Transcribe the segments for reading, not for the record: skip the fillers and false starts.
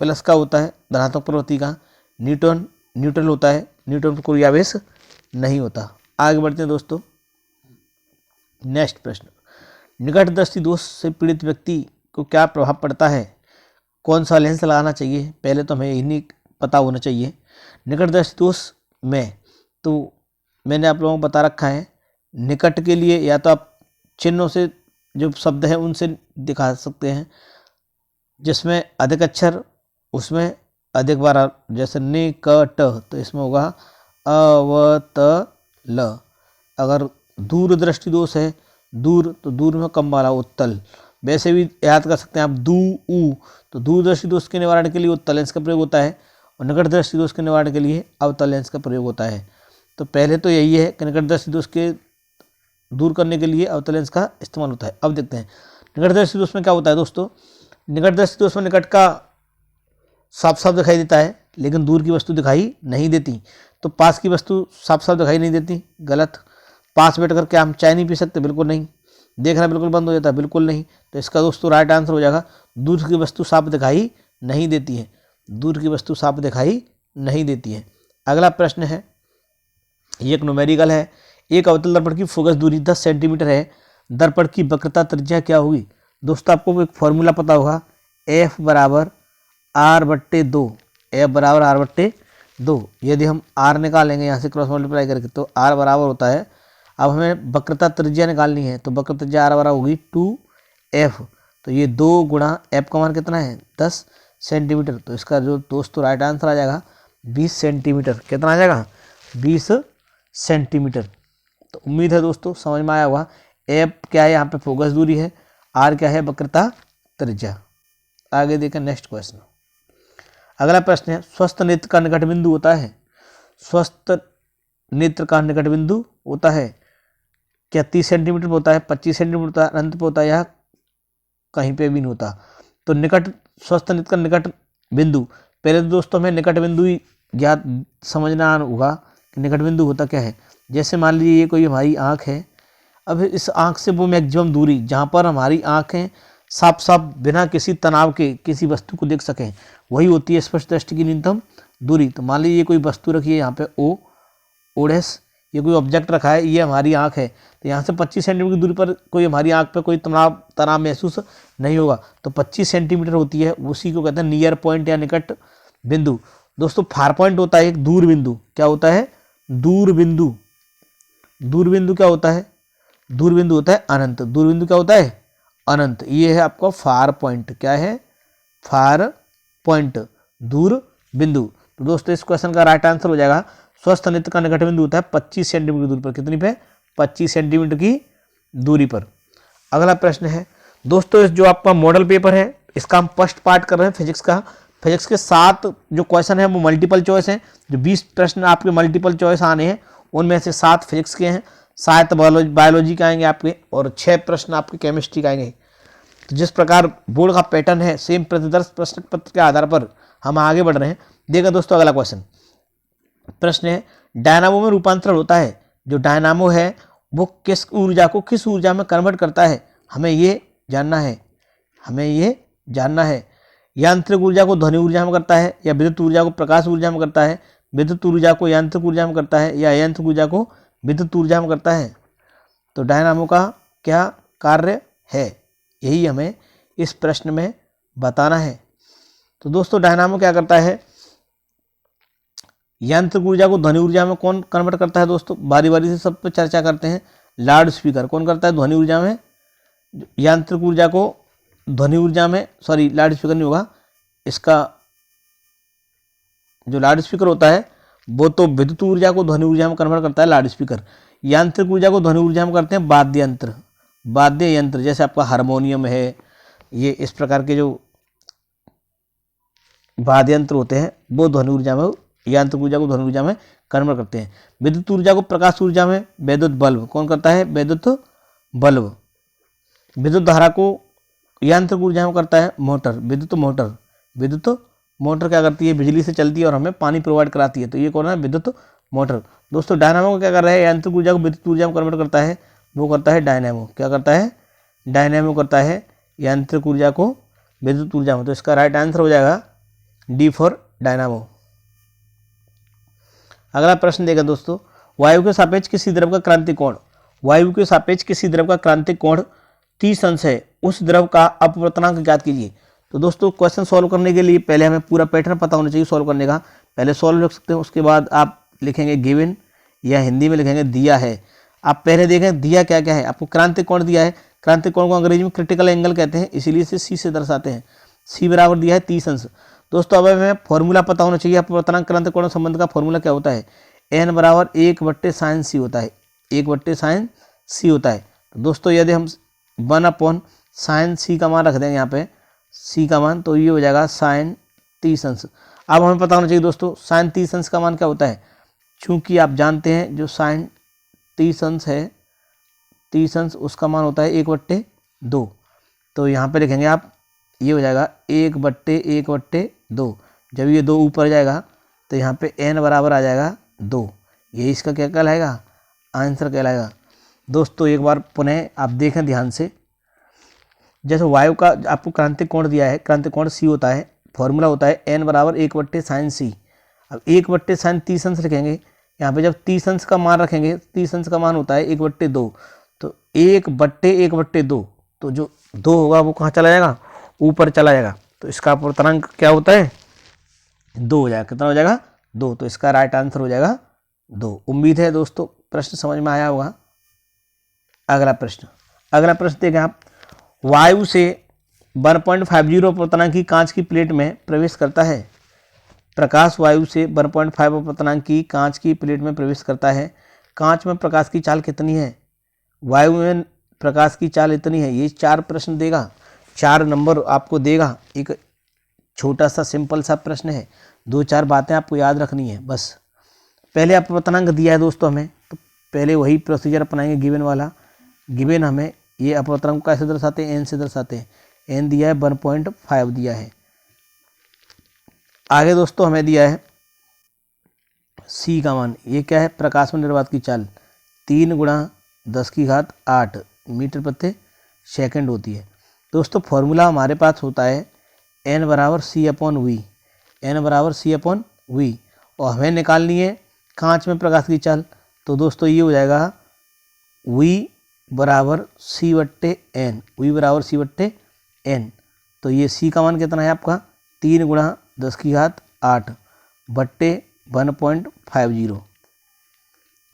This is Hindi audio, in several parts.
प्लस का होता है, धनात्मक प्रवृत्ति का। न्यूट्रॉन न्यूट्रल होता है, न्यूट्रॉन पर कोई आवेश नहीं होता। आगे बढ़ते हैं दोस्तों। नेक्स्ट प्रश्न, निकट दृष्टि दोष से पीड़ित व्यक्ति को क्या प्रभाव पड़ता है? कौन सा लेंस लगाना चाहिए? पहले तो हमें यही नहीं पता होना चाहिए। निकट दृष्टि दोष में तो मैंने आप लोगों को बता रखा है, निकट के लिए या तो आप चिन्हों से जो शब्द है उनसे दिखा सकते हैं, जिसमें अधिक अक्षर उसमें अधिक बार, जैसे निकट तो इसमें होगा अवतल। अगर दूर दृष्टि दोष है, दूर तो दूर में कम वाला उत्तल। वैसे भी याद कर सकते हैं आप दू ऊ, तो दूर दृष्टि दोष के निवारण के लिए उत्तल लेंस का प्रयोग होता है और निकट दृष्टि दोष के निवारण के लिए अवतल लेंस का प्रयोग होता है। तो पहले तो यही है कि निकट दृष्टि दोष के दूर करने के लिए अवतल लेंस का इस्तेमाल होता है। अब देखते हैं निकट दृष्टि दोष में क्या होता है दोस्तों। निकट दृष्टि दोष में निकट का साफ साफ दिखाई देता है लेकिन दूर की वस्तु दिखाई नहीं देती। तो पास की वस्तु साफ साफ दिखाई नहीं देती, गलत। पास बैठ कर क्या हम चाय नहीं पी सकते? बिल्कुल नहीं। देखना बिल्कुल बंद हो जाता है? बिल्कुल नहीं। तो इसका दोस्तों राइट आंसर हो जाएगा दूर की वस्तु साफ दिखाई नहीं देती है। दूर की वस्तु साफ दिखाई नहीं देती है। अगला प्रश्न है, ये एक न्यूमेरिकल है। एक अवतल दर्पण की फोकस दूरी 10 सेंटीमीटर है, दर्पण की वक्रता त्रिज्या क्या होगी? दोस्तों आपको एक फॉर्मूला पता होगा, F बराबर R/2। F बराबर R/2। यदि हम R निकालेंगे यहाँ से क्रॉस मल्टीप्लाई करके तो R बराबर होता है, अब हमें वक्रता त्रिज्या निकालनी है तो वक्रता त्रिज्या R बराबर होगी 2F। तो ये 2 गुणा F का मान कितना है? 10 सेंटीमीटर। तो इसका जो दोस्तों राइट आंसर आ जाएगा 20 सेंटीमीटर। कितना आ जाएगा? 20 सेंटीमीटर। तो उम्मीद है दोस्तों समझ में आया होगा। F क्या है? यहाँ पे फोकस दूरी है, R क्या है? वक्रता त्रिज्या। आगे देखें नेक्स्ट क्वेश्चन। अगला प्रश्न है, स्वस्थ नेत्र का निकट बिंदु होता है? स्वस्थ नेत्र का निकट बिंदु होता है क्या 30 सेंटीमीटर पर होता है, 25 सेंटीमीटर होता है, अनंत पर होता है, या कहीं पे भी नहीं होता? तो निकट स्वस्थ नेत्र का निकट बिंदु, पहले तो दोस्तों हमें निकट बिंदु ही ज्ञात समझना होगा कि निकट बिंदु होता क्या है। जैसे मान लीजिए ये कोई हमारी आँख है, अब इस आँख से वो मैक्सिमम दूरी जहाँ पर हमारी आँखें साफ साफ बिना किसी तनाव के किसी वस्तु को देख सकें, वही होती है स्पष्ट दृष्टि की न्यूनतम दूरी। तो मान लीजिए कोई वस्तु रखी है यहाँ पे O डैश, ये कोई ऑब्जेक्ट रखा है, ये हमारी आँख है, तो यहाँ से 25 सेंटीमीटर की दूरी पर कोई हमारी आँख पे कोई तनाव महसूस नहीं होगा, तो 25 सेंटीमीटर होती है, उसी को कहते हैं नियर पॉइंट या निकट बिंदु। दोस्तों फार पॉइंट होता है एक दूर बिंदु, क्या होता है? दूर बिंदु। दूर बिंदु क्या होता है? दूर बिंदु होता है अनंत। दूर बिंदु क्या होता है? अनंत। ये है आपका फार पॉइंट। क्या है? फार पॉइंट, दूर बिंदु। तो दोस्तों इस क्वेश्चन का राइट आंसर हो जाएगा स्वस्थ नेत्र का निकट बिंदु होता है 25 सेंटीमीटर की दूरी पर। कितनी पे? 25 सेंटीमीटर की दूरी पर। अगला प्रश्न है दोस्तों, जो आपका मॉडल पेपर है इसका हम फर्स्ट पार्ट कर रहे हैं फिजिक्स का। फिजिक्स के 7 जो क्वेश्चन है वो मल्टीपल चॉइस हैं। जो 20 प्रश्न आपके मल्टीपल चॉइस आने हैं उनमें से 7 फिजिक्स के हैं, 7 बायोलॉजी के आएंगे आपके, और 6 प्रश्न आपके केमिस्ट्री के आएंगे। तो जिस प्रकार बोर्ड का पैटर्न है सेम प्रतिदर्श प्रश्न पत्र के आधार पर हम आगे बढ़ रहे हैं। देखिए दोस्तों अगला क्वेश्चन, प्रश्न है डायनामो में रूपांतरण होता है। जो डायनामो है वो किस ऊर्जा को किस ऊर्जा में कन्वर्ट करता है, हमें ये जानना है। हमें ये जानना है। यांत्रिक ऊर्जा को ध्वनि ऊर्जा में करता है, या विद्युत ऊर्जा को प्रकाश ऊर्जा में करता है, विद्युत ऊर्जा को यांत्रिक ऊर्जा में करता है, या यांत्रिक ऊर्जा को विद्युत ऊर्जा में करता है। तो डायनामो का क्या कार्य है, यही हमें इस प्रश्न में बताना है। तो दोस्तों डायनामो क्या करता है? यांत्रिक ऊर्जा को ध्वनि ऊर्जा में कौन कन्वर्ट करता है? दोस्तों बारी बारी से सब पे चर्चा करते हैं। लाउड स्पीकर कौन करता है ध्वनि ऊर्जा में? यांत्रिक ऊर्जा को ध्वनि ऊर्जा में, सॉरी लाउड स्पीकर नहीं होगा, इसका जो लाउड स्पीकर होता है वो तो विद्युत ऊर्जा को ध्वनि ऊर्जा में कन्वर्ट करता है लाउड स्पीकर। यांत्रिक ऊर्जा को ध्वनि ऊर्जा में करते हैं वाद्य यंत्र। वाद्य यंत्र जैसे आपका हारमोनियम है, ये इस प्रकार के जो वाद्य यंत्र होते हैं वो ध्वनि ऊर्जा में, यांत्रिक ऊर्जा को ध्वनि ऊर्जा में कन्वर्ट करते हैं। विद्युत ऊर्जा को प्रकाश ऊर्जा में वैद्युत बल्ब कौन करता है? वैद्युत बल्ब। विद्युत धारा को यांत्रिक ऊर्जा में करता है मोटर, विद्युत मोटर। विद्युत मोटर क्या करती है? बिजली से चलती है और हमें पानी प्रोवाइड कराती है, तो ये कौन है? विद्युत मोटर। दोस्तों डायनामो को क्या कर रहा है? यांत्रिक ऊर्जा को विद्युत ऊर्जा में कन्वर्ट करता है, वो करता है डायनामो। क्या करता है? डायनामो करता है यांत्रिक ऊर्जा को विद्युत ऊर्जा में। तो इसका राइट आंसर हो जाएगा डी फॉर डायनामो। अगला प्रश्न देगा दोस्तों, वायु के सापेक्ष किसी द्रव का क्रांतिक कोण, वायु के सापेक्ष किसी द्रव का क्रांतिक कोण 30 अंश है, उस द्रव का अपवर्तनांक ज्ञात कीजिए। तो दोस्तों क्वेश्चन सॉल्व करने के लिए पहले हमें पूरा पैटर्न पता होना चाहिए सॉल्व करने का। पहले सॉल्व लिख सकते हैं, उसके बाद आप लिखेंगे गिवन, या हिंदी में लिखेंगे दिया है। आप पहले देखें दिया क्या क्या है। आपको क्रांतिक कोण दिया है, क्रांतिक कोण को अंग्रेजी में क्रिटिकल एंगल कहते हैं, इसीलिए इसे सी से दर्शाते हैं। सी बराबर दिया है 30 अंश। दोस्तों अब हमें फॉर्मूला पता होना चाहिए अपवर्तनांक क्रांतिक कोण संबंध का। फॉर्मूला क्या होता है? एन बराबर 1/sin सी होता है, 1/sin सी होता है। तो दोस्तों यदि हम 1/sin सी का मान रख देंगे यहाँ पे, सी का मान, तो ये हो जाएगा sin 30 अंश। अब हमें पता होना चाहिए दोस्तों sin 30 अंश का मान क्या होता है। चूंकि आप जानते हैं जो sin 30 अंश है, 30 अंश उसका मान होता है 1/2। तो यहाँ पे लिखेंगे आप, ये हो जाएगा 1/1/2। जब ये 2 ऊपर जाएगा तो यहाँ पे n बराबर आ जाएगा 2। ये इसका क्या कहलाएगा? आंसर कहलाएगा। दोस्तों एक बार पुनः आप देखें ध्यान से, जैसे वायु का आपको क्रांतिक कोण दिया है, क्रांतिक कोण सी होता है, फॉर्मूला होता है n बराबर 1/sin सी। अब 1/sin 30 अंश लिखेंगे, यहाँ पे जब 30 अंश का मान रखेंगे, 30 अंश का मान होता है 1/2, तो 1/1/2, तो जो 2 होगा वो कहाँ चला जाएगा? ऊपर चला जाएगा। तो इसका अपवर्तनांक क्या होता है? 2 हो जाएगा। कितना हो जाएगा? 2। तो इसका राइट आंसर हो जाएगा 2। उम्मीद है दोस्तों प्रश्न समझ में आया होगा। अगला प्रश्न देखें आप, वायु से 1.50 अपवर्तनांक की कांच की प्लेट में प्रवेश करता है। प्रकाश वायु से 1.5 अपवर्तनांक की कांच की प्लेट में प्रवेश करता है। कांच में प्रकाश की चाल कितनी है? वायु में प्रकाश की चाल इतनी है। ये 4 प्रश्न देगा, 4 नंबर आपको देगा। एक छोटा सा सिंपल सा प्रश्न है, 2-4 बातें आपको याद रखनी है बस। पहले अपवर्तनांक दिया है दोस्तों हमें, तो पहले वही प्रोसीजर अपनाएंगे गिवन वाला। गिवन हमें ये अपवर्तनांक कैसे दर्शाते हैं? एन से दर्शाते हैं। एन दिया है 1.5 दिया है। आगे दोस्तों हमें दिया है सी का मान, ये क्या है? प्रकाश में निर्वात की चाल 3 × 10⁸ मीटर प्रति सेकंड होती है। दोस्तों फॉर्मूला हमारे पास होता है n बराबर c/v, n बराबर c/v, और हमें निकालनी है कांच में प्रकाश की चाल। तो दोस्तों ये हो जाएगा V बराबर C बट्टे N, V बराबर C बट्टे N। तो ये C का मान कितना है आपका 3 गुणा 10 की घात 8 बट्टे 1.50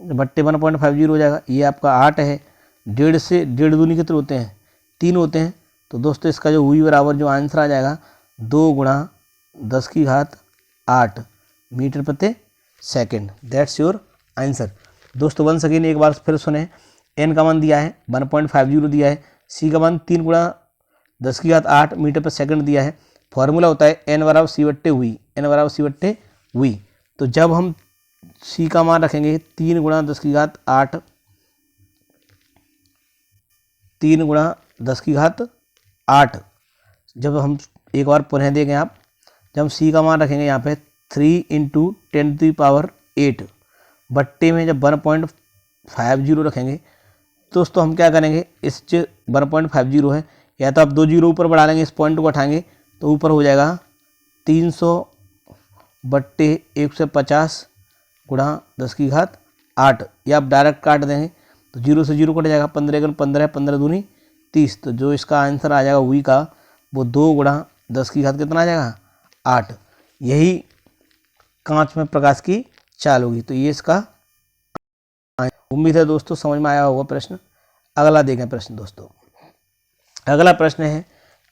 बट्टे 1.50 हो जाएगा। ये आपका 8 है, 1.5 से 1.5 दूनी कितने होते हैं 3 होते हैं। तो दोस्तों इसका जो V बराबर जो आंसर आ जाएगा 2 गुणा 10 की घात 8 मीटर प्रति सेकंड। That's your answer. दोस्तों वन सेकेंड एक बार फिर सुने। N का मान दिया है 1.50 दिया है, C का मान 3 गुणा 10 की घात 8 मीटर पर सेकंड दिया है। फॉर्मूला होता है N बराबर C बट्टे V, N बराबर C बट्टे V। तो जब हम C का मान रखेंगे 3 गुणा 10 की घात 8, 3 गुणा 10 की घात 8, जब हम एक बार पुनः देंगे आप, जब हम C का मान रखेंगे यहाँ पे 3 × 10⁸ बट्टे में जब 1.50 रखेंगे, दोस्तों हम क्या करेंगे, इस जो 1.50 है या तो आप 2 जीरो ऊपर बढ़ा लेंगे, इस पॉइंट को उठाएंगे तो ऊपर हो जाएगा 300 बट्टे 150 गुणा 10 की घात 8, या आप डायरेक्ट काट देंगे तो 0 से 0 कट जाएगा, 15 × 15 15 दूनी 30। तो जो इसका आंसर आ जाएगा V का वो 2 गुणा 10 की घात कितना आ जाएगा 8। यही कांच में प्रकाश की चाल होगी। तो ये इसका उम्मीद है दोस्तों समझ में आया होगा प्रश्न। अगला देखें प्रश्न दोस्तों। अगला प्रश्न है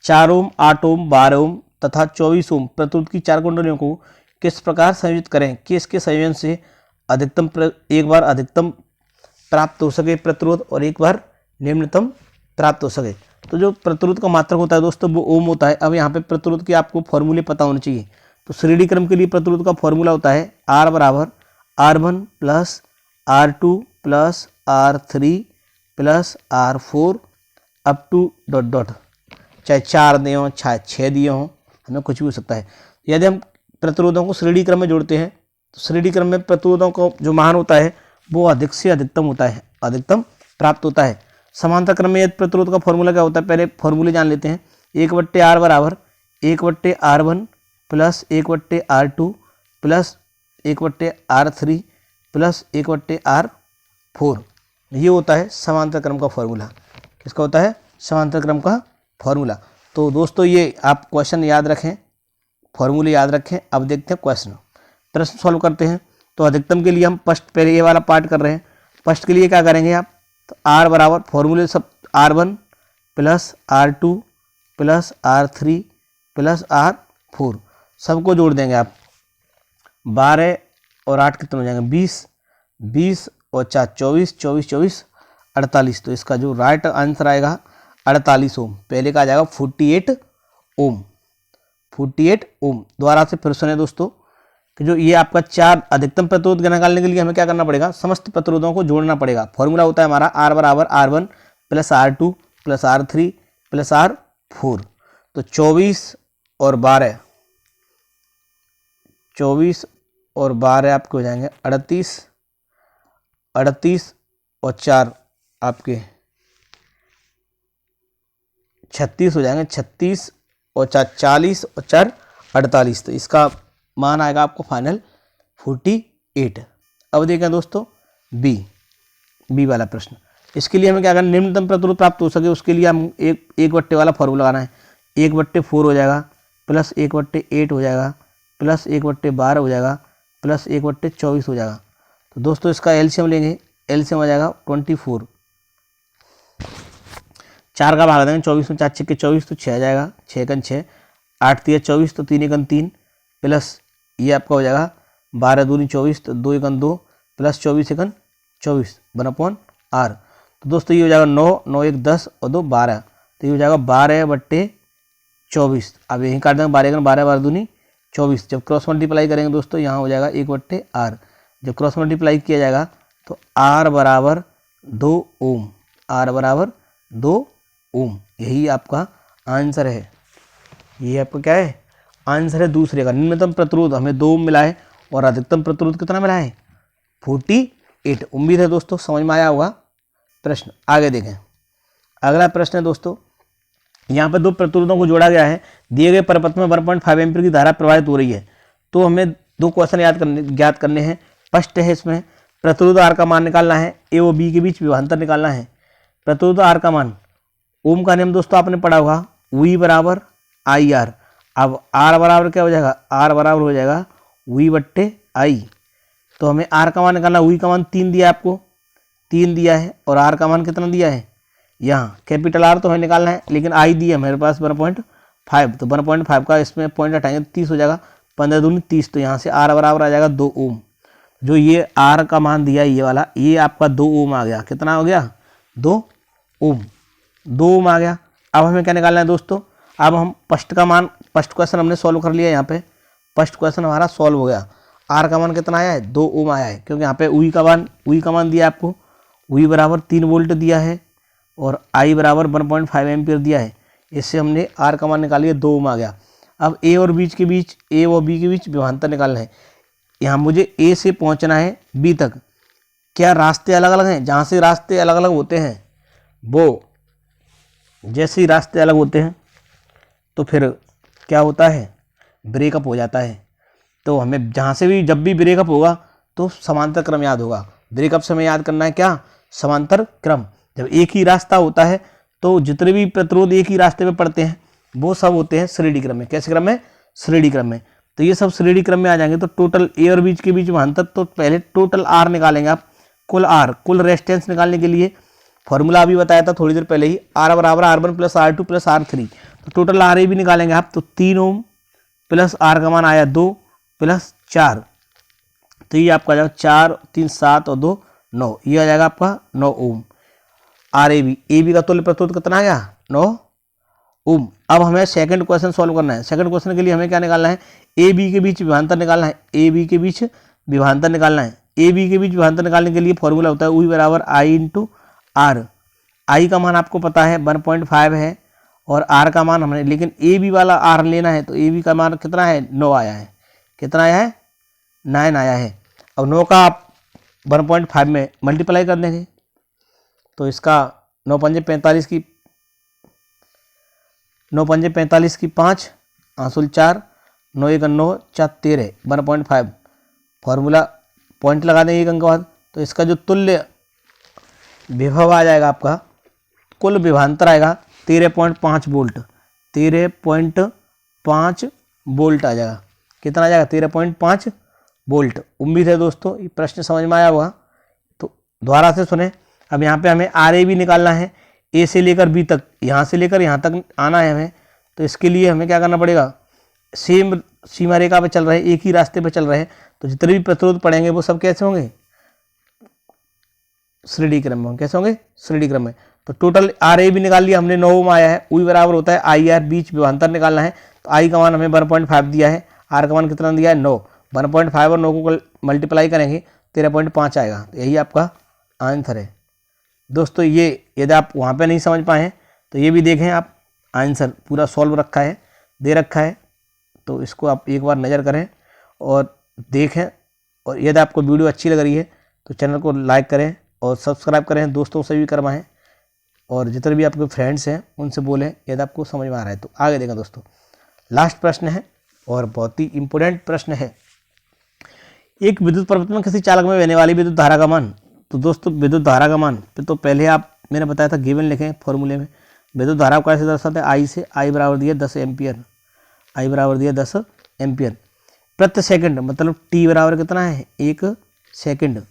4 ओम 8 ओम 12 ओम तथा 24 ओम प्रतिरोध की 4 कुंडलियों को किस प्रकार संयोजित करें कि इसके संयोजन से अधिकतम एक बार अधिकतम प्राप्त हो सके प्रतिरोध और एक बार निम्नतम प्राप्त हो सके। तो जो प्रतिरोध का मात्रक होता है दोस्तों वो ओम होता है। अब यहाँ पे प्रतिरोध के आपको फॉर्मूले पता होने चाहिए। तो श्रेणी क्रम के लिए प्रतिरोध का फॉर्मूला होता है R बराबर R1 plus R2 plus R3 plus R4 up to dot dot, चाहे 4 दिए हों चाहे 6 दिए हों, हमें कुछ भी हो सकता है। यदि हम प्रतिरोधों को श्रेणी क्रम में जोड़ते हैं तो श्रेणी क्रम में प्रतिरोधों का जो मान होता है वो अधिक से अधिकतम होता है, अधिकतम प्राप्त होता है। समांतर क्रम में प्रतिरोध का फॉर्मूला क्या होता है, पहले फॉर्मूले जान लेते हैं। 1/R बराबर 1/R1 plus 1/R2 plus 1/R3 plus 1/R4, ये होता है समांतर क्रम का फॉर्मूला। किसका होता है, समांतर क्रम का फॉर्मूला। तो दोस्तों ये आप क्वेश्चन याद रखें, फॉर्मूले याद रखें। अब देखते हैं क्वेश्चन, प्रश्न सॉल्व करते हैं। तो अधिकतम के लिए हम फर्स्ट पहले ये वाला पार्ट कर रहे हैं। फर्स्ट के लिए क्या करेंगे आप, तो R बराबर फॉर्मूले सब R1 plus R2 plus R3 plus R4 सबको जोड़ देंगे आप। 12 और 8 कितने हो जाएंगे 20, 20 और 4 24, 24 24 48। तो इसका जो राइट आंसर आएगा 48 ओम। पहले का आ जाएगा 48 ओम, 48 ओम। दोबारा से फिर सुने दोस्तों कि जो ये आपका 4 अधिकतम प्रतिरोध निकालने के लिए हमें क्या करना पड़ेगा, समस्त प्रतिरोधों को जोड़ना पड़ेगा। फॉर्मूला होता है हमारा R बराबर R1 plus R2 plus R3 plus R4। तो 24 और 12, 24 और 12 आपके हो जाएंगे 38, 38 और 4 आपके 36 हो जाएंगे, 36 और 4 40 और 4 48। तो इसका मान आएगा आपको फाइनल 48। अब देखें दोस्तों बी वाला प्रश्न। इसके लिए हमें क्या करना, निम्नतम प्रतिरोध प्राप्त हो सके उसके लिए हम एक बट्टे वाला फॉर्मूला लगाना है। 1/4 हो जाएगा प्लस 1/8 हो जाएगा प्लस 1/12 हो जाएगा प्लस 1/24 हो जाएगा। तो दोस्तों इसका एलसीएम लेंगे, एलसीएम आ जाएगा 24। 4 का भाग देंगे 24 में, 4 6 24 तो 6 आ जाएगा, 6 × 6 8 3 24 तो 3 × 3 प्लस ये आपका हो जाएगा 12 दूनी 24 तो 2 × 2 प्लस 24 × 24 1/R। तो दोस्तों ये हो जाएगा 9, 9 1 10 और 2 12। तो ये हो जाएगा 12/24। अब यहीं काट देंगे 12 × 12 12 दूनी 24। जब क्रॉस मल्टीप्लाई करेंगे दोस्तों यहाँ हो जाएगा 1/R। जब क्रॉस मल्टीप्लाई किया जाएगा तो R बराबर 2 ओम, R बराबर 2 ओम। यही आपका आंसर है। ये आपका क्या है, आंसर है दूसरे का। निम्नतम प्रतिरोध हमें 2 ओम मिला है और अधिकतम प्रतिरोध कितना मिला है 48। उम्मीद है दोस्तों समझ में आया होगा प्रश्न। आगे देखें, अगला प्रश्न है दोस्तों, यहाँ पर 2 प्रतिरोधों को जोड़ा गया है। दिए गए परिपथ में 1.5 एम्पीयर की धारा प्रवाहित हो रही है। तो हमें 2 क्वेश्चन ज्ञात करने हैं। फर्स्ट है इसमें प्रतिरोध आर का मान निकालना है, ए और बी के बीच विभवांतर निकालना है। प्रतिरोध आर का मान, ओम का नियम दोस्तों आपने पढ़ा होगा, वी बराबर आई आर। अब आर बराबर क्या हो जाएगा, आर बराबर हो जाएगा वी बट्टे आई। तो हमें आर का मान निकालना, वी का मान 3 दिया है आपको, 3 दिया है, और आर का मान कितना दिया है, यहाँ कैपिटल आर तो हमें निकालना है, लेकिन आई दी है मेरे पास 1.5, तो 1.5 का इसमें पॉइंट हटाएंगे 30 हो जाएगा, 15 दूनी 30, तो यहाँ से आर बराबर आ जाएगा 2 ओम। जो ये आर का मान दिया ये वाला, ये आपका 2 ओम आ गया। कितना हो गया, 2 ओम, 2 ओम आ गया। अब हमें क्या निकालना है दोस्तों, अब हम फर्स्ट का मान, फर्स्ट क्वेश्चन हमने सॉल्व कर लिया। यहाँ पे फर्स्ट क्वेश्चन हमारा सॉल्व हो गया। आर का मान कितना आया है, 2 ओम आया है, क्योंकि यहाँ पे वी का मान दिया आपको, वी बराबर 3 वोल्ट दिया है और आई बराबर 1.5 एम्पियर दिया है। इससे हमने आर का मान निकाल लिया, 2 ओम आ गया। अब ए और बी के बीच विभवांतर निकालना है। यहाँ मुझे ए से पहुँचना है बी तक। क्या रास्ते अलग अलग हैं, जहाँ से रास्ते अलग अलग होते हैं वो, जैसे ही रास्ते अलग होते हैं तो फिर क्या होता है, ब्रेकअप हो जाता है। तो हमें जहाँ से भी, जब भी ब्रेकअप होगा तो समांतर क्रम याद होगा। ब्रेकअप से हमें याद करना है क्या, समांतर क्रम। जब एक ही रास्ता होता है तो जितने भी प्रतिरोध एक ही रास्ते में पड़ते हैं वो सब होते हैं श्रेणी क्रम में। कैसे क्रम में, श्रेणी क्रम में। तो ये सब श्रेणी क्रम में आ जाएंगे। तो टोटल ए और बी के बीच विभवांतर, तो पहले टोटल आर निकालेंगे आप, कुल आर, कुल रेजिस्टेंस निकालने के लिए फॉर्मूला अभी बताया था थोड़ी देर पहले ही, आर बराबर R1 plus R2 plus R3। तो टोटल आर ए भी निकालेंगे आप, तो 3 ओम प्लस आर का मान आया 2 प्लस 4, तो ये आपका आ जाएगा 4 3 7 और 2 9, ये आ जाएगा आपका 9 ओम। आर ए बी का तुल्य प्रतिरोध कितना आ गया, 9 ओम। अब हमें सेकंड क्वेश्चन सॉल्व करना है। सेकंड क्वेश्चन के लिए हमें क्या निकालना है, ए बी के बीच विभवांतर निकालना है। ए बी के बीच विभवांतर निकालना है। ए बी के बीच विभवांतर निकालने के लिए फॉर्मूला होता है वी बराबर आई इंटू आर। आई का मान आपको पता है 1.5 है और आर का मान हमने, लेकिन ए बी वाला आर लेना है, तो ए बी का मान कितना है, 9 आया है। कितना आया है, 9 आया है। अब 9 का आप 1.5 में मल्टीप्लाई कर देंगे तो इसका 9 पंजे 45 की 5 आंसुल 4, 9 1 9 4 13, 1.5 फॉर्मूला पॉइंट लगा देंगे एक अंक बाद। तो इसका जो तुल्य विभव आ जाएगा आपका, कुल विभवांतर आएगा 13.5 वोल्ट, 13.5 वोल्ट आ जाएगा। कितना आ जाएगा, 13.5 वोल्ट। उम्मीद है दोस्तों ये प्रश्न समझ में आया होगा, तो दोबारा से सुने। अब यहाँ पे हमें आर ए भी निकालना है, ए से लेकर बी तक, यहाँ से लेकर यहाँ तक आना है हमें। तो इसके लिए हमें क्या करना पड़ेगा, सेम सीमा रेखा पे चल रहे हैं, एक ही रास्ते पे चल रहे हैं, तो जितने भी प्रतिरोध पड़ेंगे वो सब कैसे होंगे, श्रेणी क्रम में। कैसे होंगे, श्रेणी क्रम में। तो टोटल आर ए भी निकाल लिया हमने, 9 ओम आया है। वी बराबर होता है आई आर, बीच विभवांतर निकालना है। तो आई का मान हमें 1.5 दिया है, आर का मान कितना दिया है, 9। 1.5 और 9 को मल्टीप्लाई करेंगे 13.5 आएगा। तो यही आपका आंसर है दोस्तों। ये यदि आप वहाँ पे नहीं समझ पाए हैं तो ये भी देखें आप, आंसर पूरा सॉल्व रखा है, दे रखा है, तो इसको आप एक बार नज़र करें और देखें। और यदि आपको वीडियो अच्छी लग रही है तो चैनल को लाइक करें और सब्सक्राइब करें, दोस्तों से भी करवाएं, और जितने भी आपके फ्रेंड्स हैं उनसे बोलें यदि आपको समझ में आ रहा है तो। आगे देखें दोस्तों, लास्ट प्रश्न है और बहुत ही इम्पोर्टेंट प्रश्न है। एक विद्युत परिवर्तन में किसी चालक में बहने वाली विद्युत धारा का मान। तो दोस्तों विद्युत धारा का मान तो पहले आप, मैंने बताया था गिवन लिखें फॉर्मूले में। विद्युत धारा को कैसे दर्शाते हैं, आई से, आई बराबर दिया 10 एम्पियर, आई बराबर दिया 10 एम्पियर प्रति सेकंड, मतलब टी बराबर कितना है, 1 सेकंड।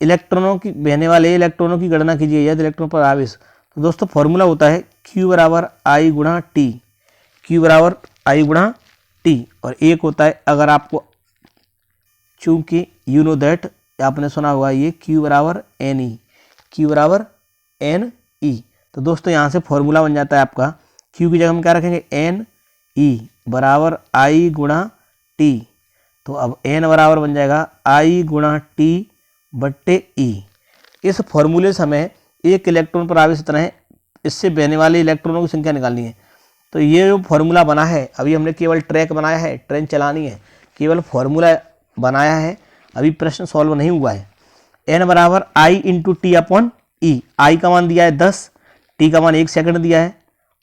इलेक्ट्रॉनों की, बहने वाले इलेक्ट्रॉनों की गणना कीजिए यदि इलेक्ट्रॉन पर आवेश। तो दोस्तों फॉर्मूला होता है Q बराबर आई गुणा टी, Q बराबर आई गुणा टी। और एक होता है, अगर आपको, चूंकि यू नो दैट, आपने सुना होगा ये Q बराबर एन ई, Q बराबर एन ई। तो दोस्तों यहाँ से फॉर्मूला बन जाता है आपका, Q की जगह हम क्या रखेंगे, एन ई बराबर आई गुणा टी। तो अब एन बराबर बन जाएगा आई गुणा टी बट्टे ई। इस फॉर्मूले से हमें एक इलेक्ट्रॉन पर आवेश इतना है, इससे बहने वाले इलेक्ट्रॉनों की संख्या निकालनी है। तो ये जो फॉर्मूला बना है, अभी हमने केवल ट्रैक बनाया है, ट्रेन चलानी है, केवल फॉर्मूला बनाया है, अभी प्रश्न सॉल्व नहीं हुआ है। एन बराबर आई इंटू टी अपॉन ई। आई का मान दिया है 10, टी का मान 1 सेकंड दिया है,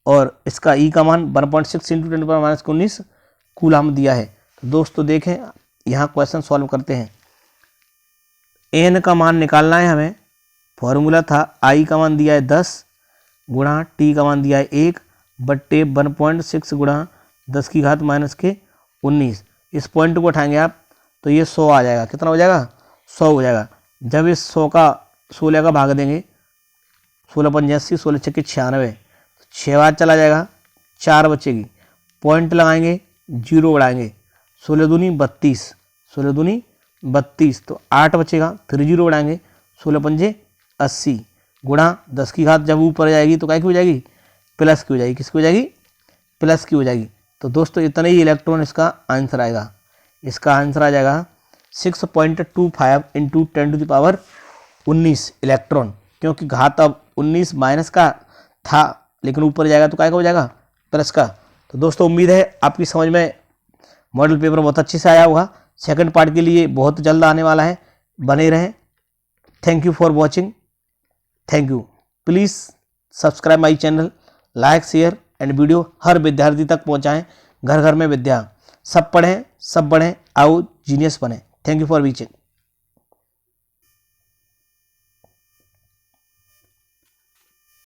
और इसका ई का मान 1.6 इंटू 10⁻⁻19 कूलम दिया है। तो दोस्तों देखें, यहाँ क्वेश्चन सॉल्व करते हैं। एन का मान निकालना है हमें। फॉर्मूला था आई का मान दिया है 10 गुणा टी का मान दिया है 1 बट्टे 1.6 गुणा 10 की घात माइनस के 19। इस पॉइंट को उठाएंगे आप तो ये 100 आ जाएगा। कितना हो जाएगा? 100 हो जाएगा। जब इस 100 का 16 का भाग देंगे, 16 पंजे 80, 16 छक्के 96, 6 बार चला जाएगा, 4 बचेगी। पॉइंट लगाएंगे, जीरो बढ़ाएंगे, 16 दूनी 32, 16 दूनी 32 तो 8 बचेगा। फिर जीरो बढ़ाएंगे, 16 पंजे 80 गुणा 10 की घात जब ऊपर जाएगी तो क्या की हो जाएगी? प्लस की हो जाएगी। किसकी हो जाएगी? प्लस की हो जाएगी। तो दोस्तों इतना ही इलेक्ट्रॉन इसका आंसर आएगा। इसका आंसर आ जाएगा 6.25 इंटू 10⁻19 इलेक्ट्रॉन, क्योंकि घात अब 19 माइनस का था लेकिन ऊपर जाएगा तो क्या का हो जाएगा? प्लस का। तो दोस्तों उम्मीद है आपकी समझ में मॉडल पेपर बहुत अच्छे से आया होगा। सेकंड पार्ट के लिए बहुत जल्द आने वाला है, बने रहें। Thank you for watching. Thank you. Please subscribe my channel, like share and video हर विद्यार्थी तक पहुंचाएं। घर घर में विद्या, सब पढ़ें सब बढ़ें, आओ जीनियस बने। Thank you for watching.